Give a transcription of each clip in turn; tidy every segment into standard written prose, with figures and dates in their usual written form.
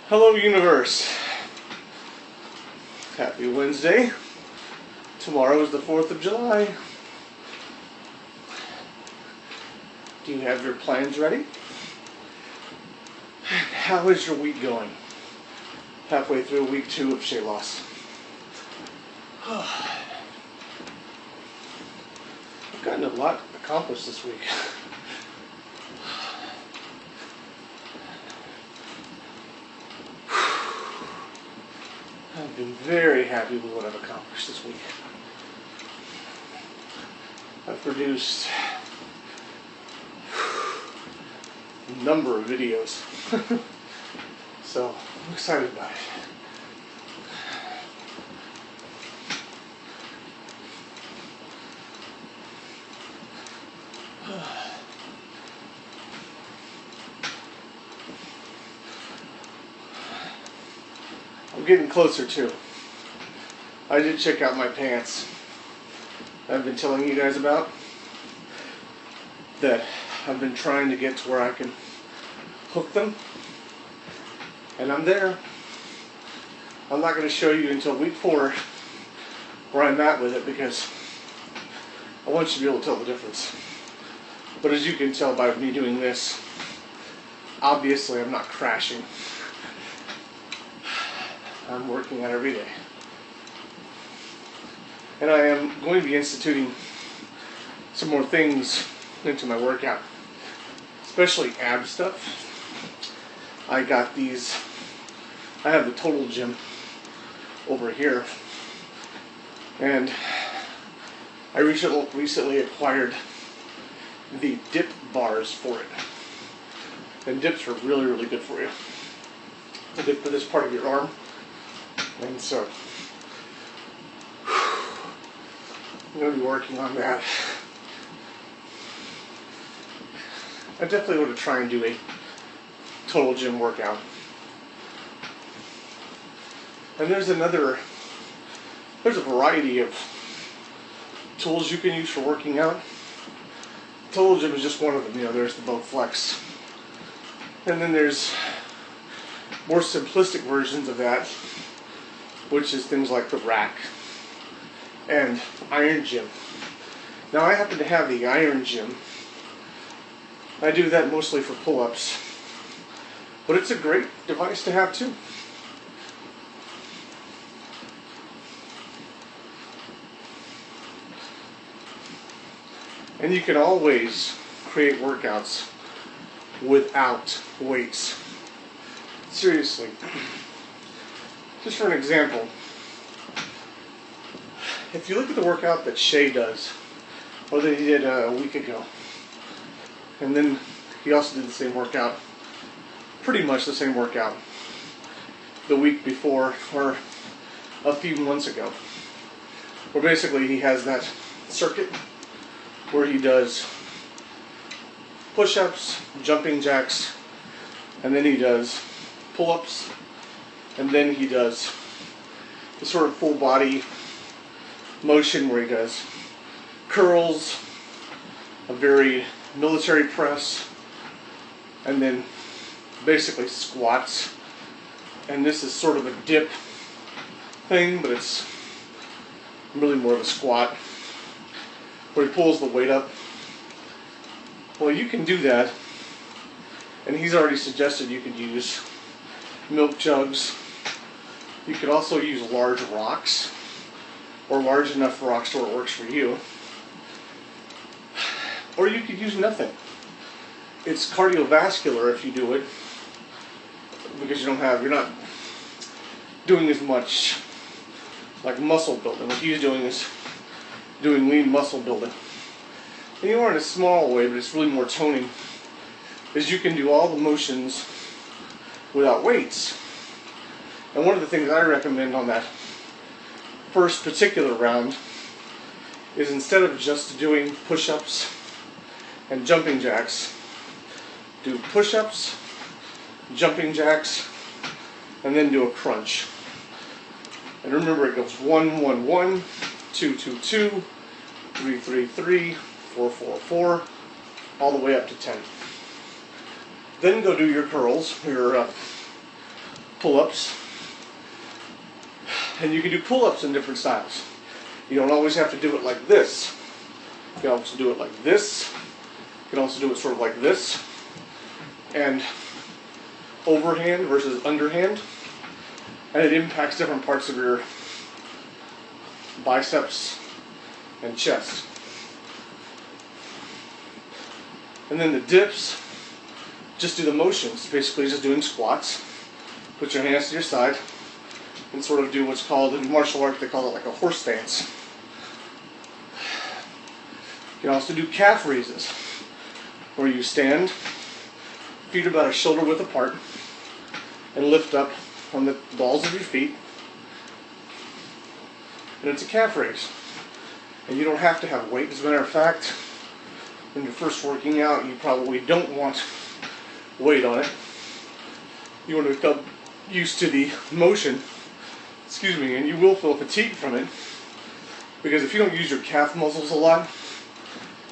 Hello, universe. Happy Wednesday. Tomorrow is the 4th of July. Do you have your plans ready? How is your week going? Halfway through week 2 of Shea Loss. I've gotten a lot accomplished this week. I've been very happy with what I've accomplished this week. I've produced a number of videos, so I'm excited about it. I'm getting closer too. I did check out my pants I've been telling you guys about, that I've been trying to get to where I can hook them, and I'm there. I'm not going to show you until week 4 where I'm at with it, because I want you to be able to tell the difference. But as you can tell by me doing this, obviously I'm not crashing. I'm working out every day. And I am going to be instituting some more things into my workout, especially ab stuff. I got these, I have the Total Gym over here, and I recently acquired the dip bars for it. And dips are really, really good for you. They're good for this part of your arm. And so, I'm going to be working on that. I definitely want to try and do a Total Gym workout. And there's a variety of tools you can use for working out. Total Gym is just one of them. You know, there's the Bowflex. And then there's more simplistic versions of that, which is things like the rack and Iron Gym. Now, I happen to have the Iron Gym. I do that mostly for pull-ups, but it's a great device to have too. And you can always create workouts without weights. Seriously. Just for an example, if you look at the workout that Shea does, or that he did a week ago, and then he also did the same workout, pretty much the same workout, the week before, or a few months ago, where basically he has that circuit where he does push-ups, jumping jacks, and then he does pull-ups, and then he does the sort of full body motion where he does curls, a very military press, and then basically squats. And this is sort of a dip thing, but it's really more of a squat where he pulls the weight up. Well, you can do that, and he's already suggested you could use milk jugs. You could also use large rocks, or large enough rocks where it works for you. Or you could use nothing. It's cardiovascular if you do it, because you're not doing as much like muscle building. What he's doing is doing lean muscle building. And you are in a small way, but it's really more toning, is you can do all the motions without weights. And one of the things I recommend on that first particular round is, instead of just doing push-ups and jumping jacks, do push-ups, jumping jacks, and then do a crunch. And remember, it goes 1, 1, 1, 2, 2, 2, 3, 3, 3, 4, 4, 4, all the way up to 10. Then go do your curls, your pull-ups. And you can do pull-ups in different styles. You don't always have to do it like this. You can also do it like this. You can also do it sort of like this. And overhand versus underhand. And it impacts different parts of your biceps and chest. And then the dips, just do the motions. Basically just doing squats. Put your hands to your side and sort of do what's called, in martial art, they call it like a horse stance. You can also do calf raises, where you stand, feet about a shoulder width apart, and lift up on the balls of your feet. And it's a calf raise. And you don't have to have weight. As a matter of fact, when you're first working out, you probably don't want weight on it. You want to become used to the motion, and you will feel fatigued from it. Because if you don't use your calf muscles a lot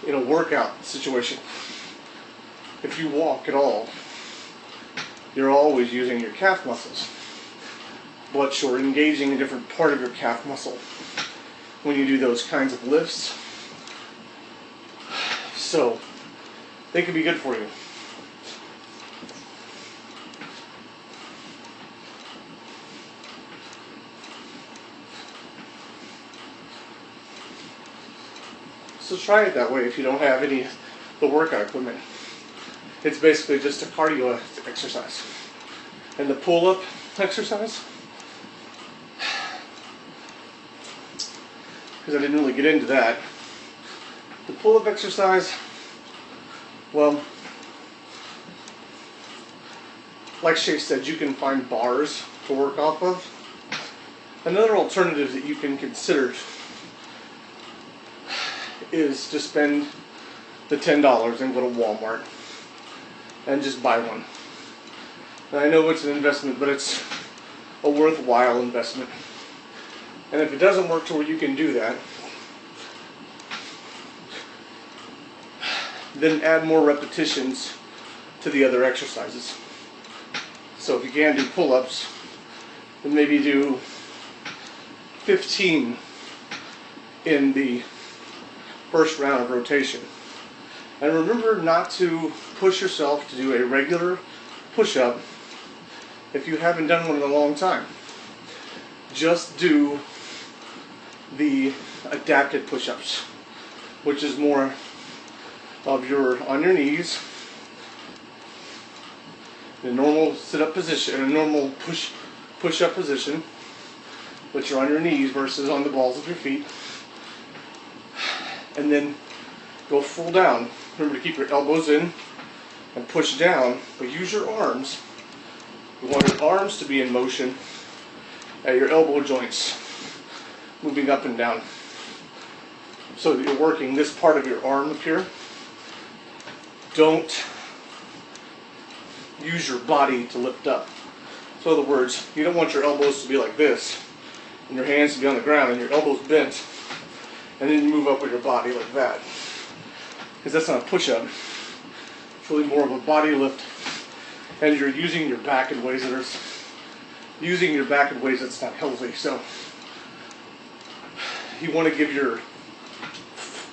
in a workout situation, if you walk at all, you're always using your calf muscles. But you're engaging a different part of your calf muscle when you do those kinds of lifts. So, they can be good for you. So try it that way if you don't have any of the workout equipment. It's basically just a cardio exercise. And the pull-up exercise, because I didn't really get into that. The pull-up exercise, well, like Shay said, you can find bars to work off of. Another alternative that you can consider is to spend the $10 and go to Walmart and just buy one. And I know it's an investment, but it's a worthwhile investment. And if it doesn't work to where you can do that, then add more repetitions to the other exercises. So if you can't do pull-ups, then maybe do 15 in the first round of rotation. And remember not to push yourself to do a regular push-up if you haven't done one in a long time. Just do the adapted push-ups, which is more of your on your knees, in a normal sit-up position, in a normal push-up position, but you're on your knees versus on the balls of your feet. And then go full down. Remember to keep your elbows in and push down, but use your arms. You want your arms to be in motion at your elbow joints, moving up and down, so that you're working this part of your arm up here. Don't use your body to lift up. So in other words, you don't want your elbows to be like this, and your hands to be on the ground, and your elbows bent, and then you move up with your body like that. Because that's not a push-up. It's really more of a body lift. And you're using your back in ways that's not healthy. So you want to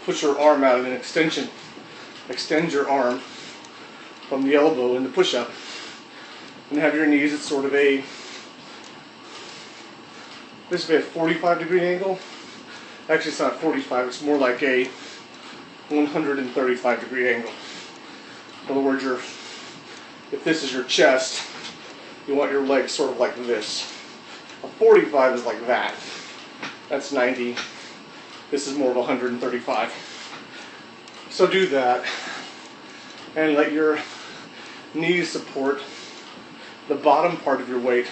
push your arm out in an extension. Extend your arm from the elbow in the push-up. And have your knees at sort of basically a 45-degree angle. Actually, it's not 45, it's more like a 135-degree angle. In other words, if this is your chest, you want your legs sort of like this. A 45 is like that. That's 90. This is more of 135. So do that, and let your knees support the bottom part of your weight,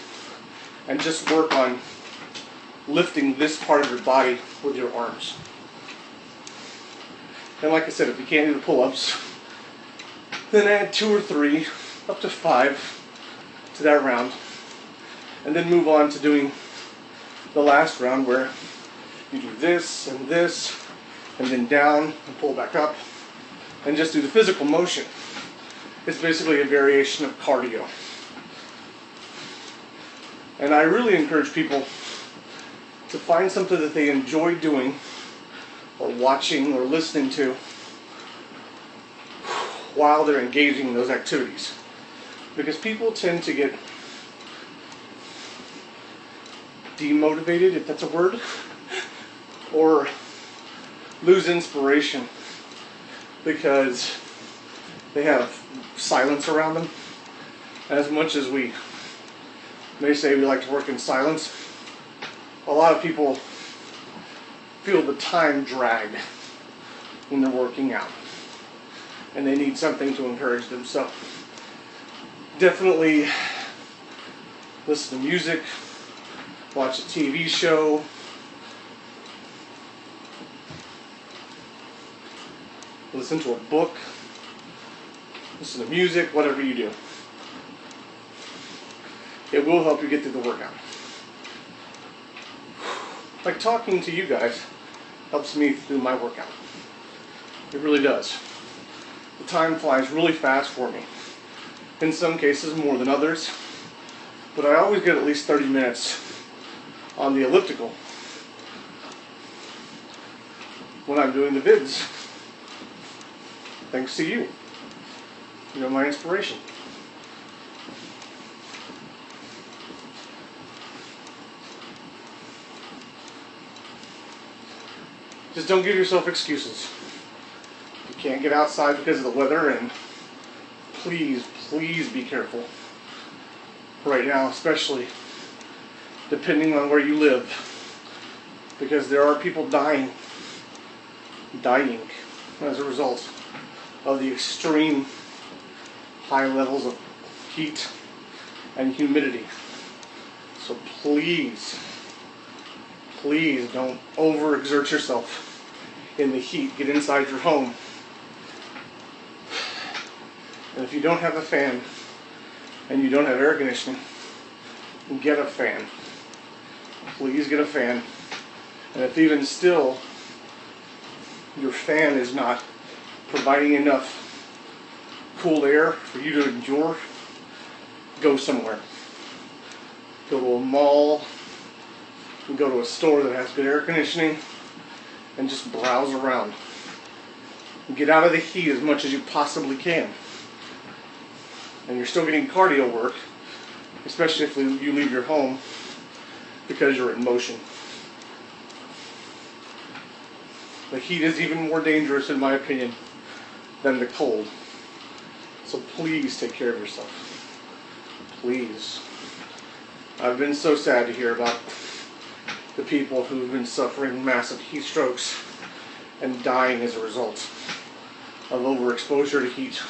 and just work on lifting this part of your body with your arms. And like I said, if you can't do the pull-ups, then add 2 or 3, up to 5 to that round. And then move on to doing the last round where you do this, and then down, and pull back up, and just do the physical motion. It's basically a variation of cardio. And I really encourage people to find something that they enjoy doing or watching or listening to while they're engaging in those activities. Because people tend to get demotivated, if that's a word, or lose inspiration because they have silence around them. As much as we may say we like to work in silence, a lot of people feel the time drag when they're working out, and they need something to encourage them. So definitely listen to music, watch a TV show, listen to a book, listen to music, whatever you do. It will help you get through the workout. Like talking to you guys helps me through my workout. It really does. The time flies really fast for me. In some cases more than others. But I always get at least 30 minutes on the elliptical when I'm doing the vids. Thanks to you. You're my inspiration. Just don't give yourself excuses. You can't get outside because of the weather, and please, please be careful. Right now, especially, depending on where you live. Because there are people dying as a result of the extreme high levels of heat and humidity. So please don't overexert yourself in the heat. Get inside your home. And if you don't have a fan and you don't have air conditioning, get a fan. Please get a fan. And if even still your fan is not providing enough cool air for you to endure, go somewhere. Go to a mall, go to a store that has good air conditioning, and just browse around. Get out of the heat as much as you possibly can. And you're still getting cardio work, especially if you leave your home, because you're in motion. The heat is even more dangerous, in my opinion, than the cold. So please take care of yourself. Please. I've been so sad to hear about the people who've been suffering massive heat strokes and dying as a result of overexposure to heat.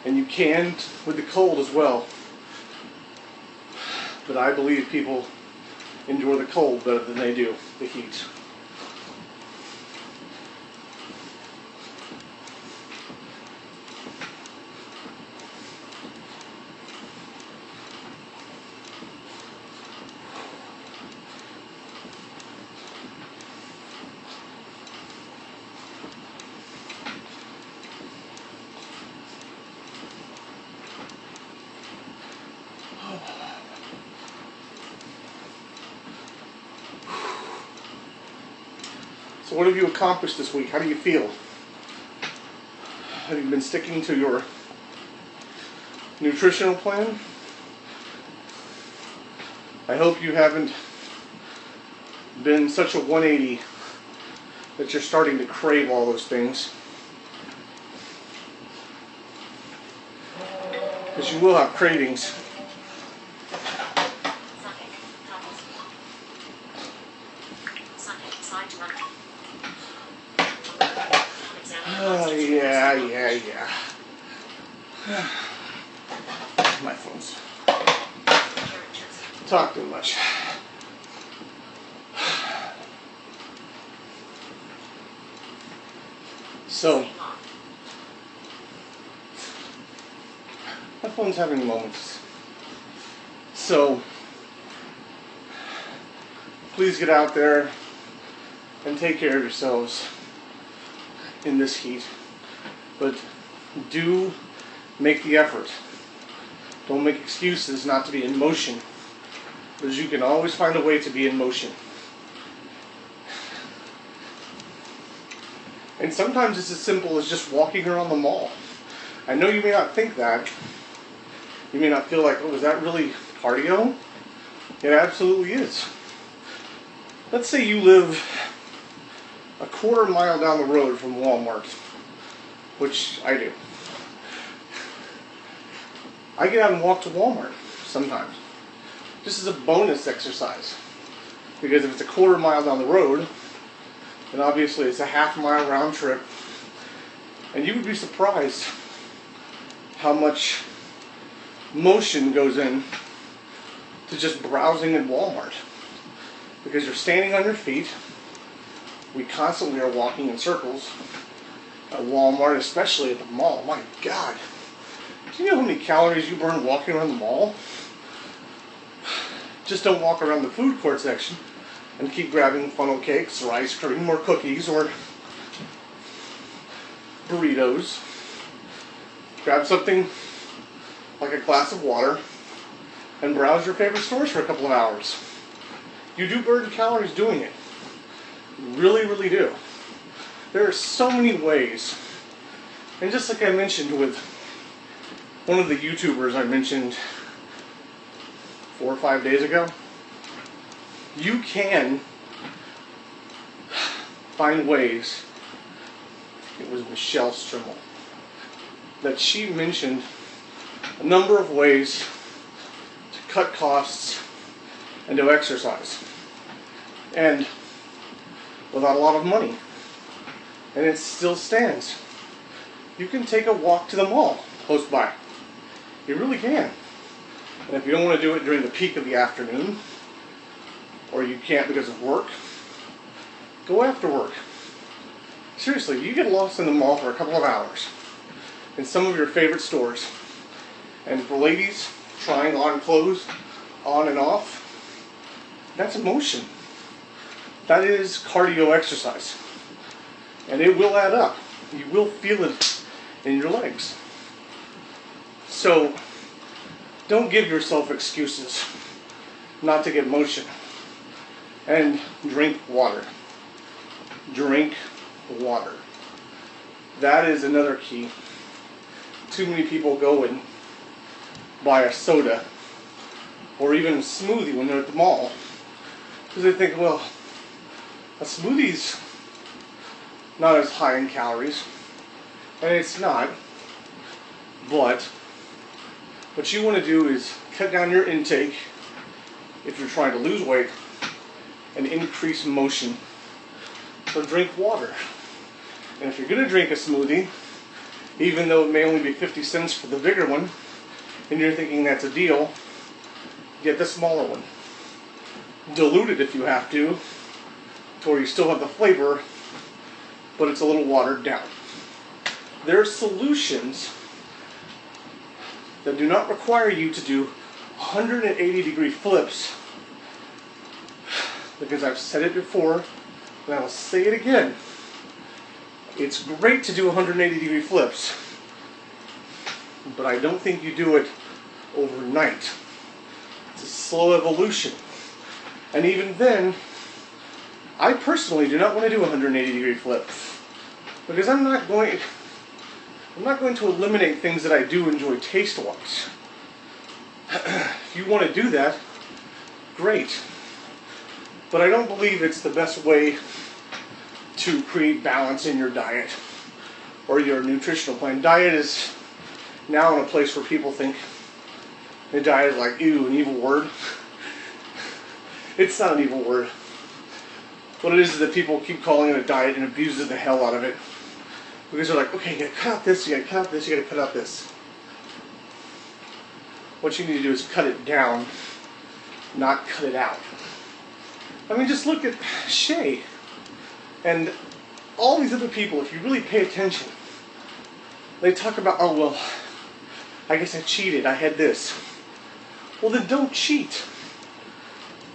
And you can with the cold as well. But I believe people endure the cold better than they do the heat. So what have you accomplished this week? How do you feel? Have you been sticking to your nutritional plan? I hope you haven't been such a 180 that you're starting to crave all those things. Because you will have cravings. Yeah. My phone's talk too much. So, my phone's having moments. So, please get out there and take care of yourselves in this heat. But do make the effort. Don't make excuses not to be in motion. Because you can always find a way to be in motion. And sometimes it's as simple as just walking around the mall. I know you may not think that. You may not feel like, oh, is that really cardio? It absolutely is. Let's say you live a quarter mile down the road from Walmart, which I do. I get out and walk to Walmart sometimes. Just as a bonus exercise. Because if it's a quarter mile down the road, then obviously it's a half-mile round trip. And you would be surprised how much motion goes in to just browsing in Walmart. Because you're standing on your feet. We constantly are walking in circles at Walmart, especially at the mall. My God. Do you know how many calories you burn walking around the mall? Just don't walk around the food court section and keep grabbing funnel cakes or ice cream or cookies or burritos. Grab something like a glass of water and browse your favorite stores for a couple of hours. You do burn calories doing it. You really, really do. There are so many ways. And just like I mentioned with one of the YouTubers I mentioned 4 or 5 days ago, you can find ways. It was Michelle Strimmel that she mentioned a number of ways to cut costs and to exercise, and without a lot of money. And it still stands. You can take a walk to the mall close by. You really can. And if you don't want to do it during the peak of the afternoon, or you can't because of work, go after work. Seriously, you get lost in the mall for a couple of hours in some of your favorite stores. And for ladies, trying on clothes on and off, that's emotion. That is cardio exercise. And it will add up. You will feel it in your legs. So, don't give yourself excuses not to get motion. And drink water. Drink water. That is another key. Too many people go and buy a soda or even a smoothie when they're at the mall. Because they think, well, a smoothie's not as high in calories. And it's not. But what you want to do is cut down your intake if you're trying to lose weight and increase motion. So drink water. And if you're going to drink a smoothie, even though it may only be 50 cents for the bigger one, and you're thinking that's a deal, get the smaller one. Dilute it if you have to where you still have the flavor, but it's a little watered down. There are solutions that do not require you to do 180-degree flips, because I've said it before, and I will say it again. It's great to do 180-degree flips, but I don't think you do it overnight. It's a slow evolution. And even then, I personally do not want to do 180-degree flips, because I'm not going to eliminate things that I do enjoy taste-wise. If you want to do that, great. But I don't believe it's the best way to create balance in your diet or your nutritional plan. Diet is now in a place where people think the diet is like, ew, an evil word. It's not an evil word. What it is that people keep calling it a diet and abuses the hell out of it. Because they're like, okay, you gotta cut out this, you gotta cut out this, you gotta cut out this. What you need to do is cut it down, not cut it out. I mean, just look at Shay and all these other people. If you really pay attention, they talk about, oh, well, I guess I cheated, I had this. Well, then don't cheat.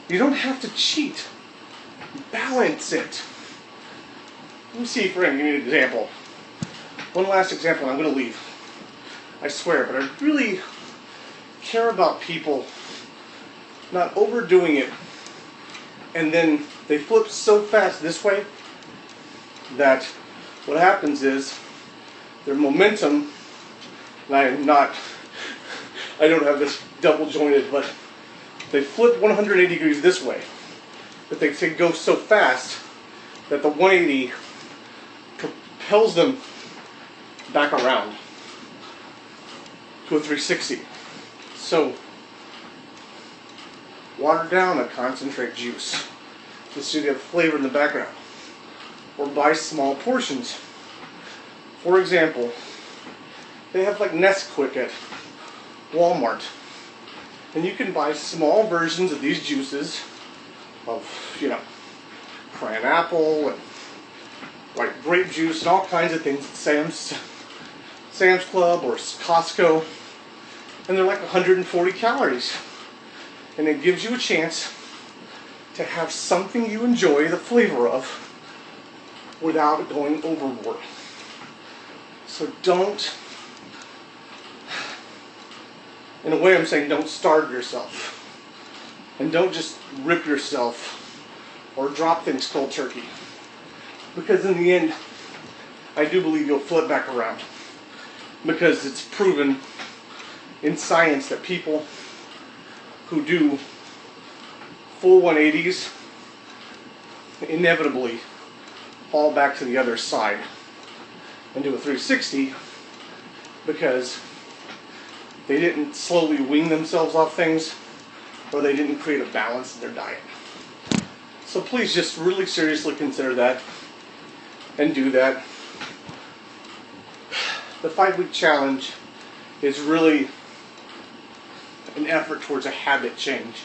You don't have to cheat. Balance it. Let me see if I can give you an example. One last example, and I'm going to leave. I swear, but I really care about people not overdoing it, and then they flip so fast this way that what happens is their momentum, and I don't have this double jointed, but they flip 180 degrees this way, but they go so fast that the 180 propels them back around to a 360. So, water down a concentrate juice just so you get flavor in the background. Or buy small portions. For example, they have like Nesquik at Walmart. And you can buy small versions of these juices of, cran apple and like grape juice and all kinds of things at Sam's Club or Costco. And they're like 140 calories. And it gives you a chance to have something you enjoy the flavor of without going overboard. So don't, in a way I'm saying don't starve yourself. And don't just rip yourself or drop things cold turkey. Because in the end, I do believe you'll flip back around. Because it's proven in science that people who do full 180s inevitably fall back to the other side and do a 360 because they didn't slowly wean themselves off things or they didn't create a balance in their diet. So please just really seriously consider that and do that. The 5-week challenge is really an effort towards a habit change.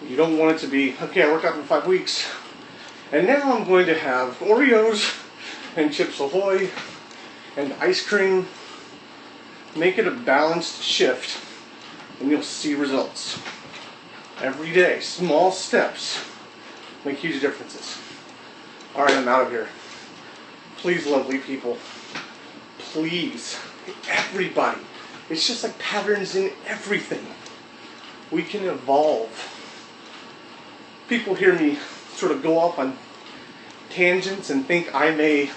You don't want it to be, okay, I worked out for 5 weeks, and now I'm going to have Oreos and Chips Ahoy and ice cream. Make it a balanced shift, and you'll see results. Every day, small steps make huge differences. All right, I'm out of here. Please, lovely people, please, everybody. It's just like patterns in everything. We can evolve. People hear me sort of go off on tangents and think I may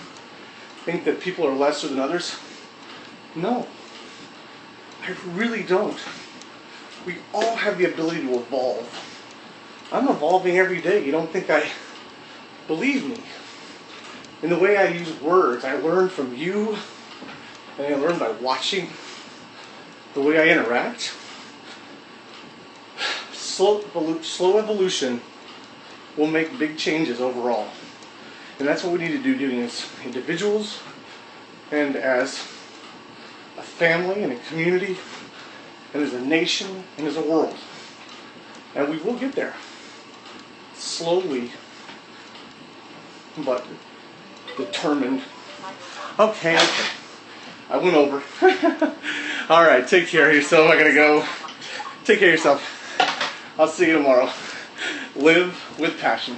think that people are lesser than others. No, I really don't. We all have the ability to evolve. I'm evolving every day. You don't think I believe me? In the way I use words, I learn from you, and I learn by watching the way I interact. Slow evolution will make big changes overall. And that's what we need to do as individuals and as a family and a community and as a nation and as a world. And we will get there. Slowly, but determined. Okay. I went over. All right, take care of yourself. I gotta go. Take care of yourself. I'll see you tomorrow. Live with passion.